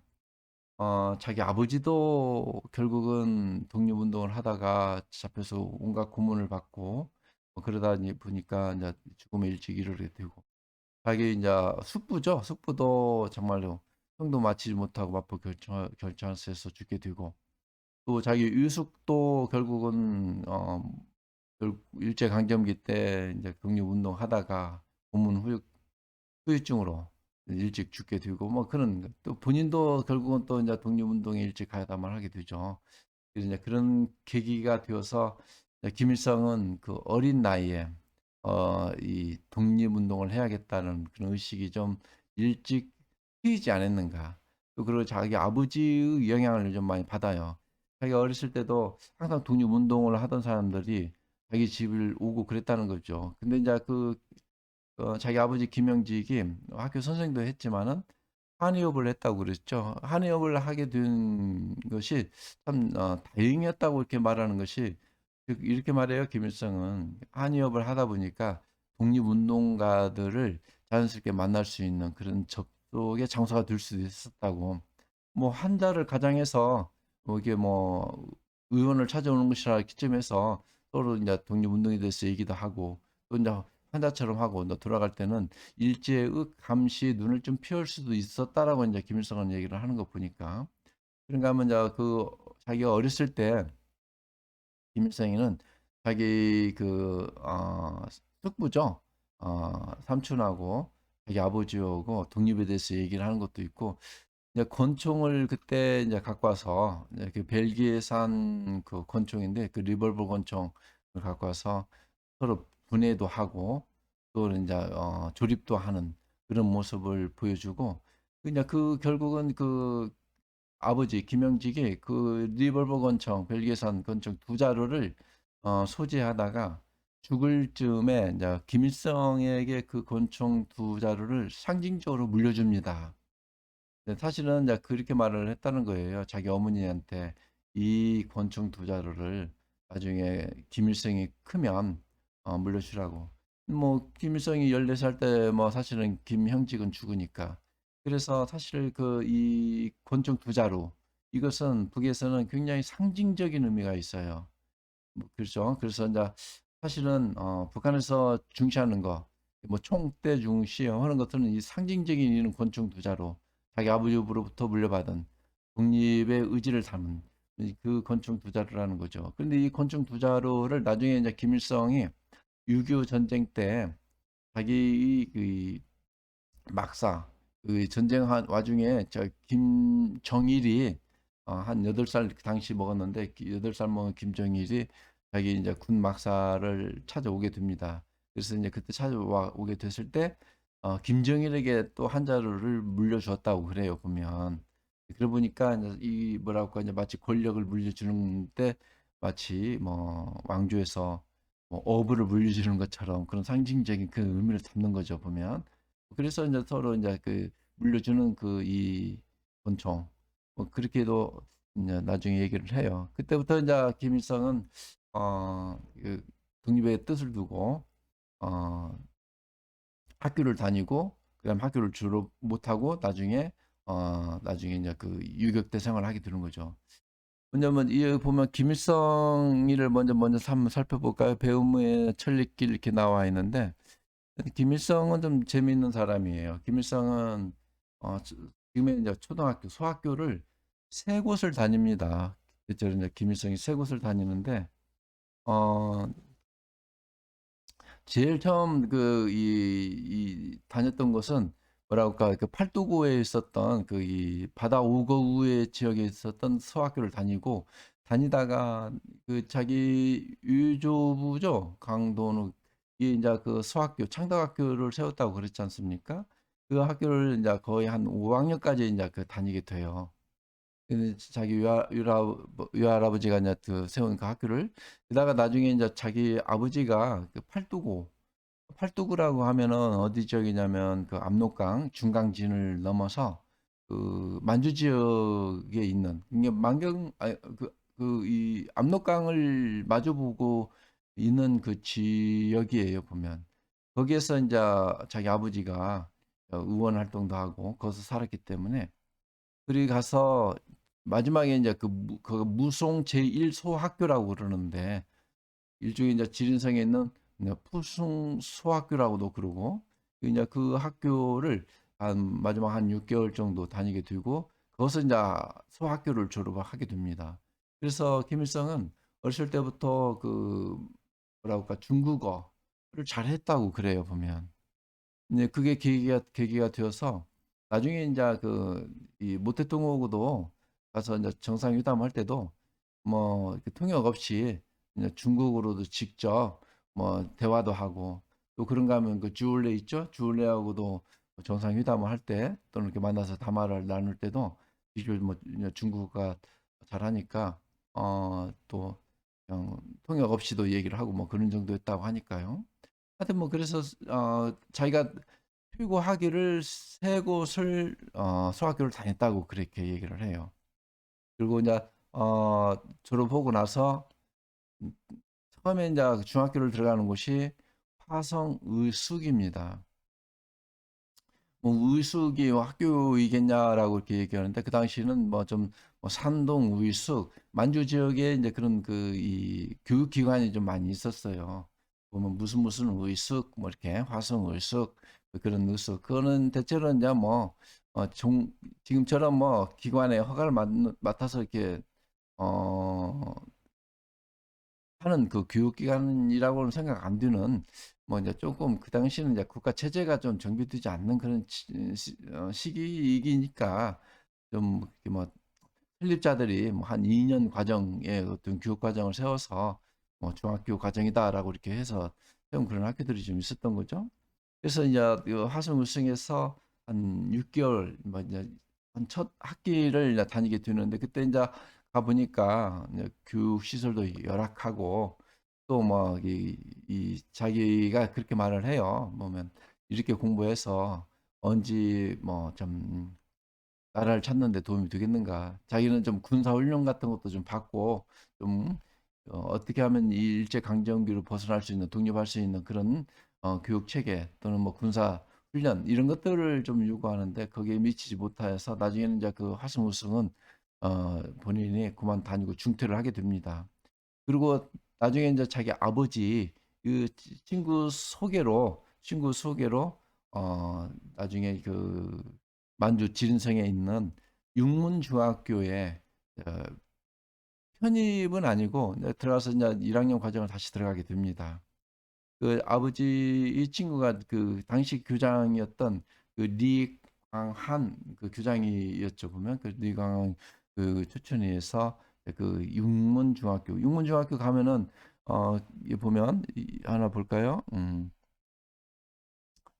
자기 아버지도 결국은 독립운동을 하다가 잡혀서 온갖 고문을 받고 뭐 그러다 보니까 이제 죽음에 일찍 이르게 되고 자기 이제 숙부죠. 숙부도 정말로 형도 마치지 못하고 마포 결정에서 죽게 되고 또 자기 유숙도 결국은 일제 강점기 때 이제 독립운동 하다가 고문 후유증으로 일찍 죽게 되고 뭐 그런 또 본인도 결국은 또 이제 독립운동에 일찍 가담을 하게 되죠. 그래서 이제 그런 계기가 되어서 김일성은 그 어린 나이에 이 독립운동을 해야겠다는 그런 의식이 좀 일찍 트이지 않았는가. 또 그리고 자기 아버지의 영향을 좀 많이 받아요. 자기가 어렸을 때도 항상 독립운동을 하던 사람들이 자기 집을 오고 그랬다는 거죠. 근데 이제 자기 아버지 김영직이 학교 선생도 했지만은 한의업을 했다고 그랬죠. 한의업을 하게 된 것이 참 다행이었다고 이렇게 말하는 것이 이렇게 말해요. 김일성은 한의업을 하다 보니까 독립운동가들을 자연스럽게 만날 수 있는 그런 접촉의 장소가 될 수도 있었다고. 뭐 환자를 가장해서 뭐 이게 뭐 의원을 찾아오는 것이라 기점에서 서로 이제 독립운동에 대해서 얘기도 하고 또 이제 환자처럼 하고 너 돌아갈 때는 일제의 감시에 눈을 좀 피할 수도 있었다라고 이제 김일성은 얘기를 하는 거 보니까 그런가 하면 이제 자기가 어렸을 때 김일성이는 자기 숙부죠. 삼촌하고 자기 아버지하고 독립에 대해서 얘기를 하는 것도 있고 이제 권총을 그때 이제 갖고 와서 이제 그 벨기에산 그 권총인데 그 리볼버 권총을 갖고 와서 서로 분해도 하고 또 이제 조립도 하는 그런 모습을 보여주고 그냥 결국은 아버지 김영직이 그 리볼버 권총 벨기에산 권총 두 자루를 소지하다가 죽을 즈음에 이제 김일성에게 그 권총 두 자루를 상징적으로 물려줍니다. 사실은 이제 그렇게 말을 했다는 거예요. 자기 어머니한테 이 권총 두 자루를 나중에 김일성이 크면 물려주라고. 뭐 김일성이 14살 때 뭐 사실은 김형직은 죽으니까. 그래서 사실 이 권총 두 자루 이것은 북에서는 굉장히 상징적인 의미가 있어요. 뭐 그렇죠. 그래서 이제 사실은 북한에서 중시하는 거, 뭐 총대 중시 하는 것들은 이 상징적인 이는 권총 두자로 자기 아버지로부터 물려받은 독립의 의지를 담은 그 권총 두자루라는 거죠. 그런데 이 권총 두자루를 나중에 이제 김일성이 6.25 전쟁 때 자기 막사 그 전쟁한 와중에 저 김정일이 한 8살 그 당시 먹었는데 8살 먹은 김정일이 자기 이제 군 막사를 찾아오게 됩니다. 그래서 이제 그때 찾아오게 됐을 때 김정일에게 또 한 자루를 물려주었다고 그래요 보면. 그러 보니까 이제 이 뭐랄까 이제 마치 권력을 물려주는데 마치 뭐 왕조에서 뭐 어부를 물려주는 것처럼 그런 상징적인 그 의미를 담는 거죠 보면. 그래서 이제 서로 이제 그 물려주는 그 이 권총 뭐 그렇게도 이제 나중에 얘기를 해요. 그때부터 이제 김일성은 그 독립의 뜻을 두고 어 학교를 다니고 그다음 학교를 졸업 못하고 나중에 이제 그 유격대 생활을 하게 되는 거죠. 왜냐면 이 보면 김일성이를 먼저 한번 살펴볼까요? 배움의 천리길 이렇게 나와 있는데 김일성은 좀 재미있는 사람이에요. 김일성은 지금의 이제 초등학교, 소학교를 세 곳을 다닙니다. 그때 이제 김일성이 세 곳을 다니는데 어, 제일 처음 이 다녔던 곳은 뭐라고 할까 그 팔도고에 있었던 그 이 바다 우거우의 지역에 있었던 소학교를 다니고 다니다가 그 자기 유조부죠 강도는 이 이제 그 소학교 창덕학교를 세웠다고 그랬지 않습니까? 그 학교를 이제 거의 한 5학년까지 이제 그 다니게 돼요. 근데 자기 유할아버지가 이제 그 세운 그 학교를 게다가 나중에 이제 자기 아버지가 그 팔도구라고 하면은 어디 지역이냐면 그 압록강 중강진을 넘어서 그 만주 지역에 있는 이게 만경 그 이 압록강을 마주보고 있는 그 지역이에요 보면 거기에서 이제 자기 아버지가 의원 활동도 하고 거기서 살았기 때문에 그리 가서 마지막에 이제 그 무송 제1소학교라고 그러는데 일종의 이제 지린성에 있는 이제 푸승 소학교라고도 그러고 이제 그 학교를 한 마지막 한 6개월 정도 다니게 되고 거기서 이제 소학교를 졸업을 하게 됩니다. 그래서 김일성은 어렸을 때부터 그 뭐라고 할까 중국어를 잘했다고 그래요 보면. 이제 그게 계기가 되어서 나중에 이제 그 이 모태통하고도 가서 이제 정상회담할 때도 뭐 이렇게 통역 없이 이제 중국어로도 직접 뭐 대화도 하고 또 그런가 하면 그 주울레 있죠? 주울레하고도 정상회담을 할 때 또는 이렇게 만나서 담화를 나눌 때도 이뭐 이제 중국어가 잘하니까 또 그냥 통역 없이도 얘기를 하고 뭐 그런 정도였다고 하니까요. 하여튼 뭐 그래서 자기가 출고하기를 세 곳을 소학교를 다녔다고 그렇게 얘기를 해요. 그리고 이제 졸업하고 나서 처음에 이제 중학교를 들어가는 곳이 화성 의숙입니다. 뭐 의숙이 학교이겠냐라고 이렇게 얘기하는데 그 당시는 뭐 좀 뭐 산동 의숙 만주 지역에 이제 그런 그 이 교육기관이 좀 많이 있었어요. 보면 무슨 의숙 뭐 이렇게 화성 의숙 그런 의숙 그거는 대체로 이제 뭐 지금처럼 뭐 기관에 허가를 맡아서 이렇게 어 하는 그 교육기관이라고는 생각 안 드는 뭐 이제 조금 그 당시는 이제 국가 체제가 좀 정비되지 않는 그런 시기이니까 좀 이렇게 뭐 설립자들이 뭐 한 2년 과정의 어떤 교육 과정을 세워서 뭐 중학교 과정이다라고 이렇게 해서 세운 그런 학교들이 좀 있었던 거죠. 그래서 이제 하성 우승에서 한 6개월 뭐 이제 한 첫 학기를 이제 다니게 되는데 그때 이제 가 보니까 이제 교육 시설도 열악하고 또 뭐 이 자기가 그렇게 말을 해요. 보면 이렇게 공부해서 언제 뭐 좀 나라를 찾는 데 도움이 되겠는가. 자기는 좀 군사 훈련 같은 것도 좀 받고 좀 어떻게 하면 이 일제 강점기로 벗어날 수 있는 독립할 수 있는 그런 교육 체계 또는 뭐 군사 훈련 이런 것들을 좀 요구하는데 거기에 미치지 못하여서 나중에는 이제 그 하승 우승은 본인이 그만 다니고 중퇴를 하게 됩니다. 그리고 나중에 이제 자기 아버지 그 친구 소개로 나중에 그 만주 지린성에 있는 육문중학교에 어, 편입은 아니고 이제 들어가서 이제 1학년 과정을 다시 들어가게 됩니다. 그 아버지 이 친구가 그 당시 교장이었던 그 리광한 그 교장이었죠 보면 그 리광한 그 추천위에서 그 육문중학교 가면은 여기 보면 하나 볼까요?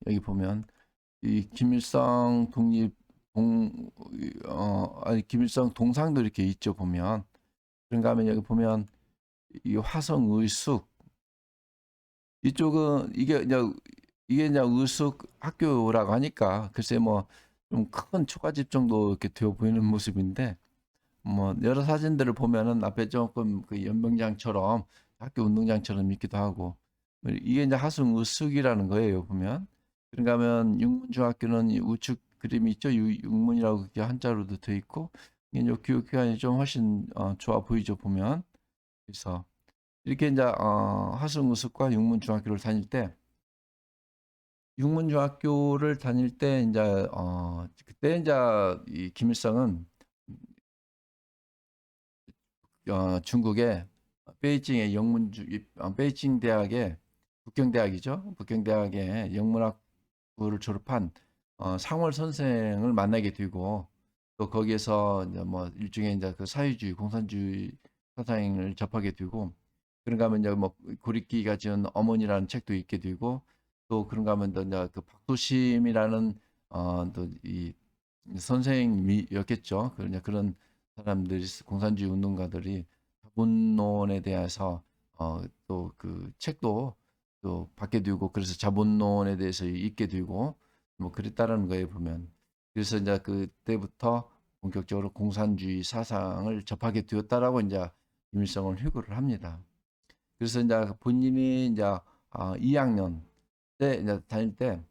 여기 보면 이 김일성 독립 동 아니 김일성 동상도 이렇게 있죠 보면 그런가 하면 여기 보면 이 화성의숙 이쪽은 이게 이제 의숙 학교라고 하니까 글쎄 뭐 좀 큰 초가집 정도 이렇게 되어 보이는 모습인데 뭐 여러 사진들을 보면은 앞에 조금 그 연병장처럼 학교 운동장처럼 있기도 하고 뭐 이게 이제 하승 의숙이라는 거예요 보면 그런가 하면 육문중학교는 이 우측 그림이 있죠 육문이라고 그렇게 한자로도 되어 있고 이게 이제 교육기관이 좀 훨씬 좋아 보이죠 보면 그래서 이렇게 이제 하승 의숙과 육문중학교를 다닐 때 육문중학교를 다닐 때 이제 그때 이제 이 김일성은 중국의 베이징의 베이징 대학의 북경대학이죠. 북경대학의 영문학부를 졸업한 상월 선생을 만나게 되고 또 거기에서 이제 뭐 일종의 이제 그 사회주의, 공산주의 사상을 접하게 되고 그런가 하면 이제 뭐 고리끼가 지은 어머니라는 책도 읽게 되고 또 그런가 하면 또 이제 그 박도심이라는 또 이 선생님이었겠죠. 그런 사람들이 공산주의 운동가들이 자본론에 대해서 또 그 책도 또 받게 되고 그래서 자본론에 대해서 읽게 되고 뭐 그랬다라는 거에 보면 그래서 이제 그때부터 본격적으로 공산주의 사상을 접하게 되었다라고 이제 김일성은 회고를 합니다. 그래서 이제 본인이 이제 2학년 때 이제 다닐 때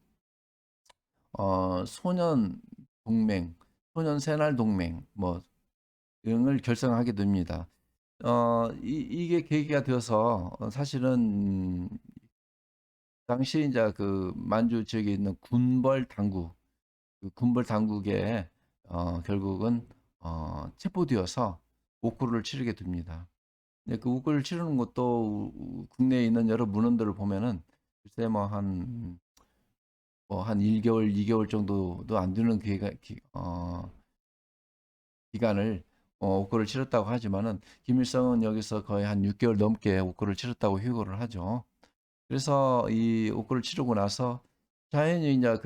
소년 동맹, 소년 새날 동맹 뭐 이런 결성하게 됩니다. 이게 계기가 되어서 사실은 당시 이제 그 만주 지역에 있는 군벌 당국, 그 군벌 당국에 결국은 체포되어서 옥고를 치르게 됩니다. 근데 그 옥고를 치르는 것도 국내에 있는 여러 문헌들을 보면은 글쎄 뭐 한 1개월, 2개월 정도도 안 되는 기간을 옥고를 치렀다고 하지만은 김일성은 여기서 거의 한 6개월 넘게 옥고를 치렀다고 회고를 하죠. 그래서 이 옥고를 치르고 나서 자연히 이제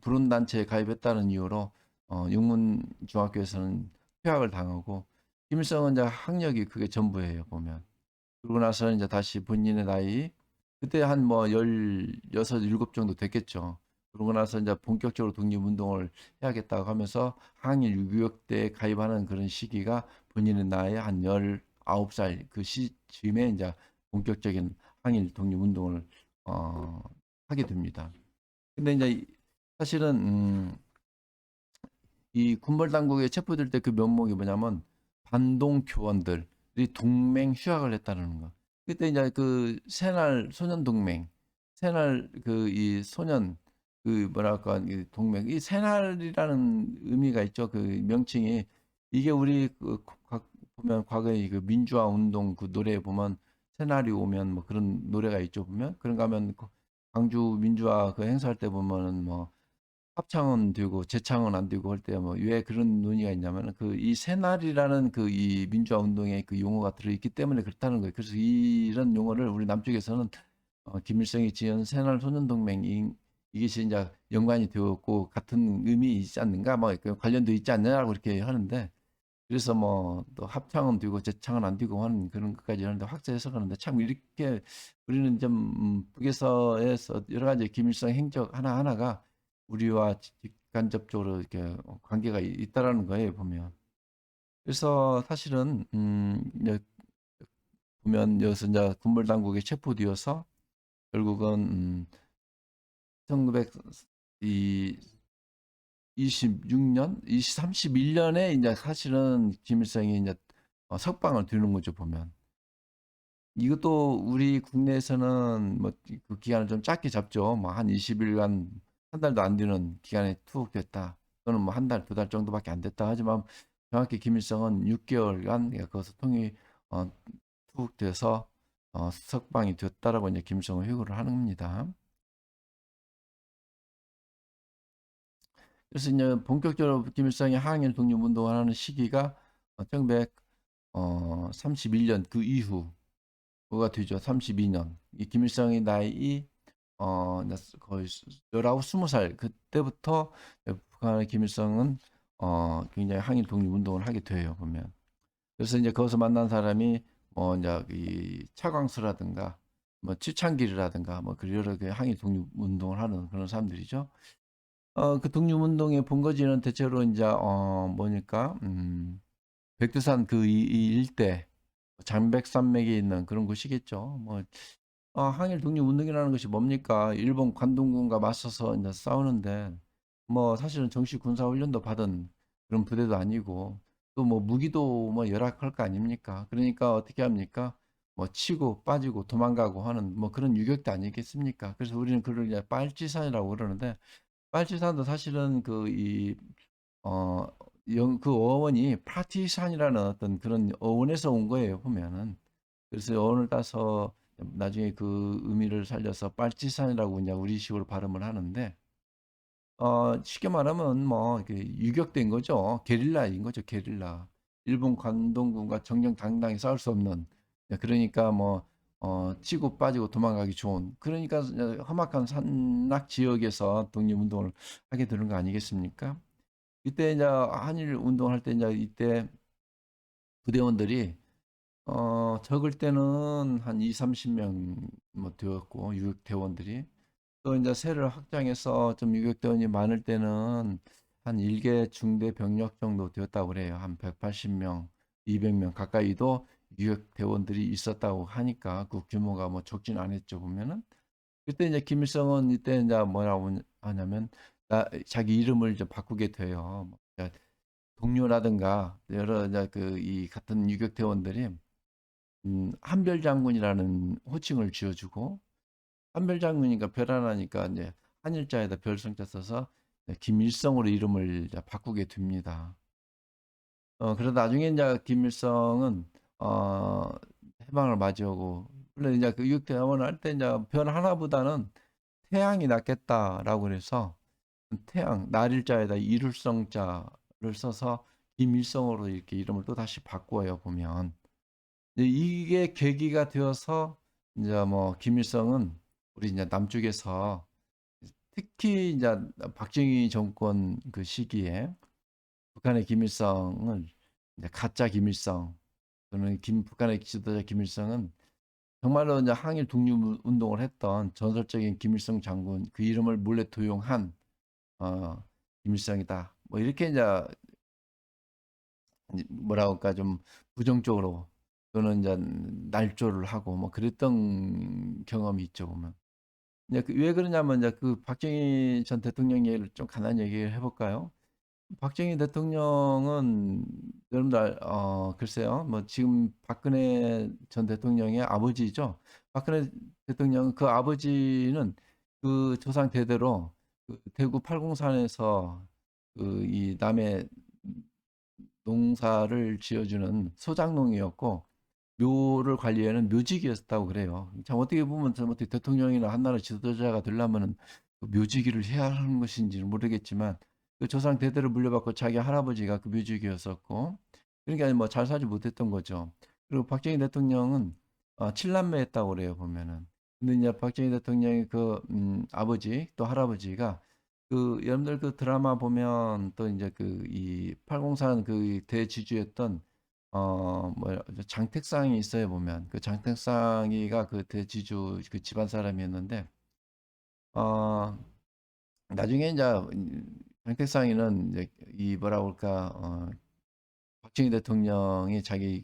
불운 단체에 가입했다는 이유로 육문중학교에서는 휴학을 당하고 김일성은 이제 학력이 그게 전부예요 보면. 그러고 나서 이제 다시 본인의 나이 그때 한 뭐 16, 17 정도 됐겠죠. 그러고 나서 이제 본격적으로 독립운동을 해야겠다고 하면서 항일 6.26대에 가입하는 그런 시기가 본인의 나이 한 19살 그 시점에 이제 본격적인 항일 독립운동을 어, 하게 됩니다. 근데 이제 사실은 이 군벌 당국에 체포될 때 그 면목이 뭐냐면 반동 교원들이 동맹 휴학을 했다는 거. 그때 이제 그 새날 소년 동맹, 새날 그 이 소년 그 뭐랄까 이 동맹, 이 새날이라는 의미가 있죠. 그 명칭이 이게 우리 보면 과거에 그 민주화 운동 그 노래에 보면 새날이 오면 뭐 그런 노래가 있죠. 보면 그런가 하면 광주 민주화 그 행사할 때 보면은 뭐 합창은 되고 재창은 안 되고 할 때 뭐 왜 그런 논의가 있냐면 그 이 새날이라는 그 이 민주화 운동에 그 용어가 들어있기 때문에 그렇다는 거예요. 그래서 이런 용어를 우리 남쪽에서는 김일성이 지은 새날 소년동맹 이것이 이제 연관이 되었고 같은 의미 있지 않는가 뭐 관련도 있지 않느냐고 이렇게 하는데 그래서 뭐 또 합창은 되고 재창은 안 되고 하는 그런 것까지 하는데 확대 해석하는데 참 이렇게 우리는 좀 북에서에서 여러 가지 김일성 행적 하나하나가 우리와 직간접적으로 이렇게 관계가 있다라는 거예요 보면. 그래서 사실은 이제 보면 여기서 이제 군벌 당국에 체포되어서 결국은 1900 26년, 31년에 이제 사실은 김일성이 이제 석방을 되는 거죠, 보면. 이것도 우리 국내에서는 뭐 그 기간을 좀 짧게 잡죠. 뭐 한 20일간, 한 달도 안 되는 기간에 투옥됐다. 또는 뭐 한 달, 두 달 정도밖에 안 됐다. 하지만 정확히 김일성은 6개월간 거기서 어, 투옥돼서 석방이 됐다라고 이제 김일성을 회고를 하는 겁니다. 그래서 이제 본격적으로 김일성이 항일 독립운동을 하는 시기가 1931년 그 이후가 되죠. 32년. 이 김일성의 나이 이제 거의 19, 20살 그때부터 북한의 김일성은 굉장히 항일 독립운동을 하게 돼요, 보면. 그래서 이제 거기서 만난 사람이 뭐 이제 이 차광수라든가 뭐 최창길이라든가 뭐 그 여러 개 항일 독립운동을 하는 그런 사람들이죠. 그 독립운동의 본거지는 대체로 이제 뭐니까 백두산 그 이 일대 장백산맥에 있는 그런 곳이겠죠. 뭐 항일 독립운동이라는 것이 뭡니까? 일본 관동군과 맞서서 이제 싸우는데 뭐 사실은 정식 군사 훈련도 받은 그런 부대도 아니고 또 뭐 무기도 뭐 열악할 거 아닙니까? 그러니까 어떻게 합니까? 뭐 치고 빠지고 도망가고 하는 뭐 그런 유격도 아니겠습니까? 그래서 우리는 그걸 이제 빨치산이라고 그러는데 빨치산도 사실은 어, 그 어원이 파티산이라는 어떤 그런 어원에서 온 거예요, 보면은. 그래서 어원을 따서 나중에 그 의미를 살려서 빨치산이라고 이제 우리식으로 발음을 하는데, 쉽게 말하면 뭐, 유격된 거죠. 게릴라인 거죠, 게릴라. 일본 관동군과 정정당당히 싸울 수 없는. 그러니까 뭐, 치고 빠지고 도망가기 좋은. 그러니까 험악한 산악 지역에서 독립운동을 하게 되는 거 아니겠습니까? 이때 이제 한일 운동할 때 이제 이때 부대원들이 적을 때는 한 2, 30명 뭐 되었고 유격대원들이 또 이제 세를 확장해서 좀 유격대원이 많을 때는 한 일개 중대 병력 정도 되었다고 그래요. 한 180명, 200명 가까이도 유격대원들이 있었다고 하니까 그 규모가 뭐 적진 않았죠, 보면은. 그때 이제 김일성은 이때 이제 뭐라고 하냐면 자기 이름을 이제 바꾸게 돼요. 뭐 동료라든가 여러 이제 이 같은 유격대원들이 한별장군이라는 호칭을 지어주고 한별장군이니까 별 하나니까 이제 한일자에다 별성자 써서 김일성으로 이름을 이제 바꾸게 됩니다. 그러다 나중에 이제 김일성은 어, 해방을 맞이하고 물론 이제 그 육대원을 할 때 이제 별 하나보다는 태양이 낫겠다라고 그래서 태양 날일자에다 일울성자를 써서 김일성으로 이렇게 이름을 또 다시 바꾸어요, 보면. 이게 계기가 되어서 이제 뭐 김일성은 우리 이제 남쪽에서 특히 이제 박정희 정권 그 시기에 북한의 김일성을 이제 가짜 김일성 또는 북한의 지도자 김일성은 정말로 이제 항일 독립 운동을 했던 전설적인 김일성 장군 그 이름을 몰래 도용한 어, 김일성이다. 뭐 이렇게 이제 뭐라 할까 좀 부정적으로 또는 이제 날조를 하고 뭐 그랬던 경험이 있죠, 보면. 이제 왜 그러냐면 이제 그 박정희 전 대통령 얘기를 좀 간단히 얘기를 해볼까요? 박정희 대통령은 여러분들 글쎄요 뭐 지금 박근혜 전 대통령의 아버지죠. 박근혜 대통령 그 아버지는 그 조상 대대로 그 대구 팔공산에서 그 이 남해 농사를 지어주는 소장농이었고 묘를 관리하는 묘직이었다고 그래요. 참 어떻게 보면 참 어떻게 대통령이나 한나라 지도자가 되려면은 그 묘직을 해야 하는 것인지는 모르겠지만 그 조상 대대로 물려받고 자기 할아버지가 그 묘직이었었고 그러니까 뭐 잘 살지 못했던 거죠. 그리고 박정희 대통령은 칠남매였다고 그래요, 보면은. 근데 이제 박정희 대통령의 그 아버지 또 할아버지가 그 여러분들 그 드라마 보면 또 이제 그 이 팔공산 그 대지주였던 뭐야 장택상이 있어요, 보면. 그 장택상이가 그 대지주 그 집안 사람이었는데 어 나중에 이제 장택상이는 이제 이 뭐라 그럴까 박정희 대통령이 자기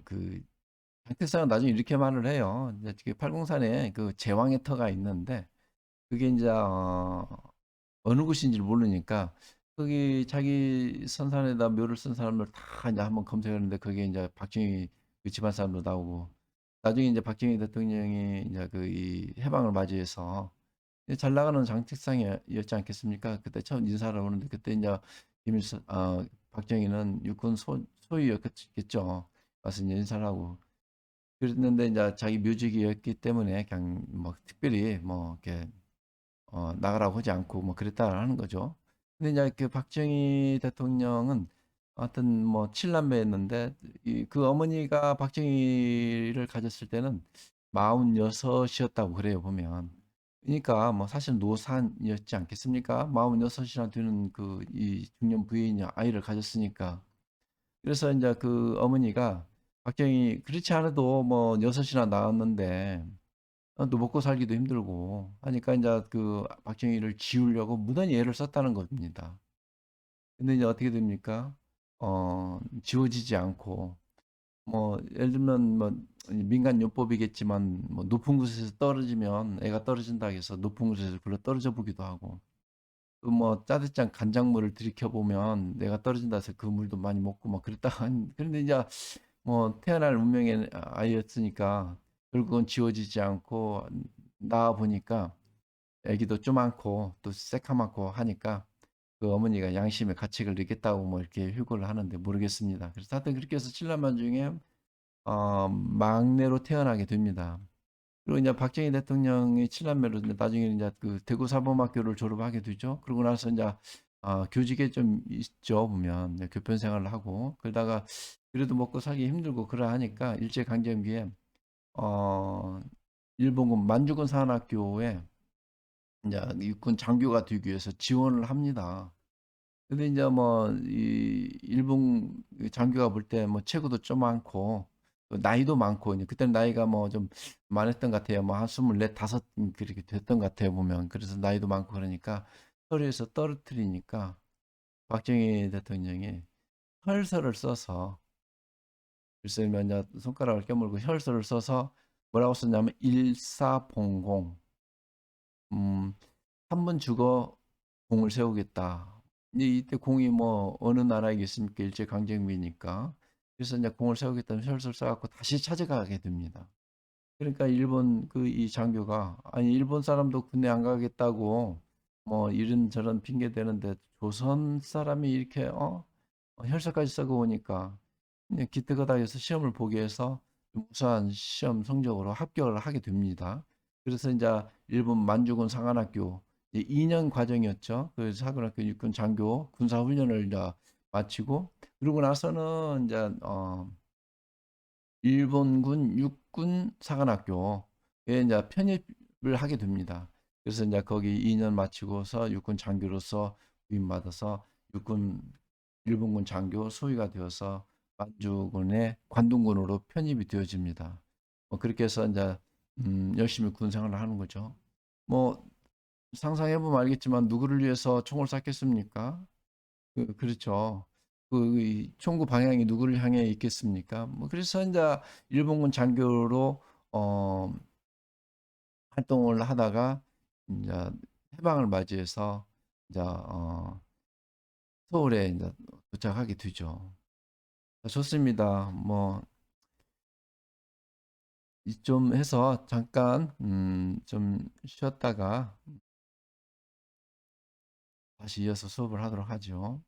그 장택상은 나중에 이렇게 말을 해요. 이제 그 팔공산에 그 제왕의 터가 있는데 그게 이제 어느 곳인지를 모르니까 거기 자기 선산에다 묘를 쓴 사람들 다 이제 한번 검색하는데 거기에 이제 박정희 그 집안 사람도 나오고 나중에 이제 박정희 대통령이 이제 그 이 해방을 맞이해서 잘 나가는 장택상이었지 않겠습니까? 그때 처음 인사를 오는데 그때 이제 김일성 박정희는 육군 소위였겠죠. 와서 이제 인사를 하고 그랬는데 이제 자기 묘직이었기 때문에 그냥 뭐 특별히 뭐 이렇게 나가라고 하지 않고 뭐 그랬다라는 거죠. 근데 이제 그 박정희 대통령은 하여튼 뭐 칠남매였는데 그 어머니가 박정희를 가졌을 때는 46이었다고 그래요, 보면. 그러니까 뭐 사실 노산이었지 않겠습니까? 46이나 되는 그 이 중년 부인이 아이를 가졌으니까. 그래서 이제 그 어머니가 박정희 그렇지 않아도 뭐 6이나 낳았는데 또 먹고 살기도 힘들고 하니까 인제 그 박정희를 지우려고 무단히 애를 썼다는 겁니다. 근데 이제 어떻게 됩니까? 지워지지 않고 뭐 예를 들면 뭐 민간요법이겠지만 뭐 높은 곳에서 떨어지면 애가 떨어진다 해서 높은 곳에서 굴러 떨어져 보기도 하고 또 뭐 짜듯한 간장물을 들이켜 보면 내가 떨어진다 해서 그 물도 많이 먹고 막 그랬다가 그런데 인제 뭐 태어날 운명의 아이였으니까 결국은 지워지지 않고 낳아 보니까 애기도 쪼만고 또 새카맣고 하니까 그 어머니가 양심의 가책을 느꼈다고 뭐 이렇게 휴거를 하는데 모르겠습니다. 그래서 하여튼 그렇게 해서 7남매 중에 막내로 태어나게 됩니다. 그리고 이제 박정희 대통령이 7남매로 이제 나중에 이제 그 대구 사범학교를 졸업하게 되죠. 그러고 나서 이제 교직에 좀 있죠, 보면. 이제 교편 생활을 하고 그러다가 그래도 먹고 살기 힘들고 그러하니까 일제강점기에 어 일본군 만주군 사관학교에 이제 육군 장교가 되기 위해서 지원을 합니다. 근데 이제 뭐 이 일본 그 장교가 볼 때 뭐 체구도 좀 많고 또 나이도 많고 이제 그때는 나이가 뭐 좀 많았던 것 같아요. 뭐 한 24, 5 그렇게 됐던 것 같아요 보면. 그래서 나이도 많고 그러니까 서류에서 떨어뜨리니까 박정희 대통령이 혈서를 써서 글쎄 뭐냐 손가락을 깨물고 혈서를 써서 뭐라고 썼냐면 일사봉공 음, 한 번 죽어 공을 세우겠다. 근데 이때 공이 뭐 어느 나라이겠습니까? 일제강점기니까. 그래서 이제 공을 세우겠다는 혈서를 써갖고 다시 찾아가게 됩니다. 그러니까 일본 그 이 장교가 아니 일본 사람도 군대 안 가겠다고 뭐 이런저런 핑계 대는데 조선 사람이 이렇게 혈서까지 써고 오니까 그냥 기특하다 해서 시험을 보기 위해서 우수한 시험 성적으로 합격을 하게 됩니다. 그래서 이제 일본 만주군 상한학교 2년 과정이었죠. 그 사관학교 육군 장교 군사 훈련을 이제 마치고 그러고 나서는 이제 일본군 육군 사관학교에 이제 편입을 하게 됩니다. 그래서 이제 거기 2년 마치고서 육군 장교로서 부임받아서 육군 일본군 장교 소위가 되어서 만주군의 관동군으로 편입이 되어집니다. 뭐 그렇게 해서 이제 열심히 군 생활을 하는 거죠. 뭐 상상해 보면 알겠지만 누구를 위해서 총을 쐈겠습니까? 그렇죠. 이 총구 방향이 누구를 향해 있겠습니까? 뭐 그래서 이제 일본군 장교로 어, 활동을 하다가 이제 해방을 맞이해서 이제 서울에 이제 도착하게 되죠. 좋습니다. 뭐 좀 해서 잠깐 좀 쉬었다가 다시 이어서 수업을 하도록 하죠.